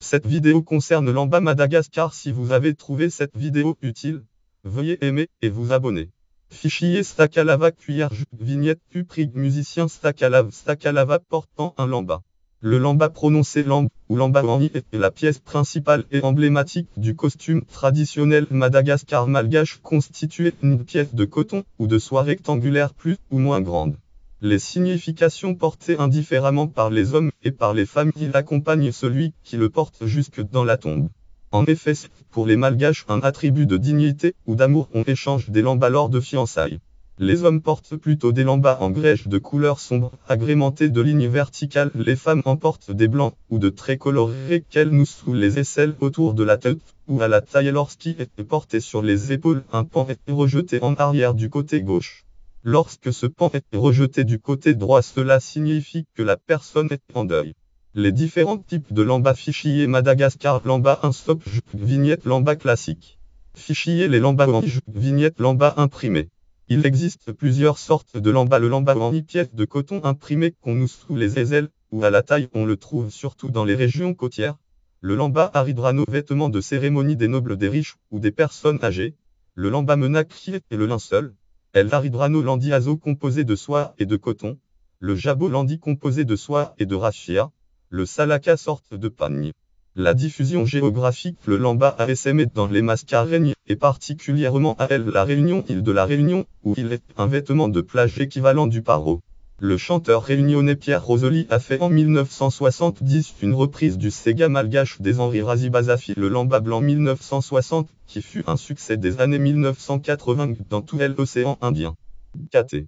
Cette vidéo concerne l'Amba Madagascar. Si vous avez trouvé cette vidéo utile, veuillez aimer et vous abonner. Fichier Stakalava cuillère vignette Puprig musicien Stakalava portant un lamba. Le lamba prononcé lamb ou lambawani est la pièce principale et emblématique du costume traditionnel Madagascar malgache, constitué d'une pièce de coton ou de soie rectangulaire plus ou moins grande. Les significations portées indifféremment par les hommes et par les femmes, il accompagne celui qui le porte jusque dans la tombe. En effet, c'est pour les Malgaches un attribut de dignité ou d'amour. On échange des lambas lors de fiançailles. Les hommes portent plutôt des lambas en grège de couleur sombre, agrémentés de lignes verticales. Les femmes en portent des blancs ou de traits colorés qu'elles nouent sous les aisselles autour de la tête ou à la taille. Lorsqu'il est porté sur les épaules, un pan est rejeté en arrière du côté gauche. Lorsque ce pan est rejeté du côté droit, cela signifie que la personne est en deuil. Les différents types de lamba. Fichier Madagascar lamba 1 stop vignette lamba classique. Fichier les lambas en vignette lamba imprimé. Il existe plusieurs sortes de lamba. Le lamba en pièce de coton imprimé qu'on noue sous les aisselles ou à la taille, on le trouve surtout dans les régions côtières. Le lamba aridrano, vêtement de cérémonie des nobles, des riches ou des personnes âgées. Le lamba menaki et le linceul. El aridrano landiazo composé de soie et de coton. Le jabot landi composé de soie et de raffia. Le salaka sorte de pagne. La diffusion géographique. Le lamba ASM est dans les Mascareignes, et particulièrement à la Réunion, île de la Réunion, où il est un vêtement de plage équivalent du paro. Le chanteur réunionnais Pierre Rosoli a fait en 1970 une reprise du Sega malgache des Henri Razibazafi, le lamba blanc 1960, qui fut un succès des années 1980 dans tout l'océan Indien. KT.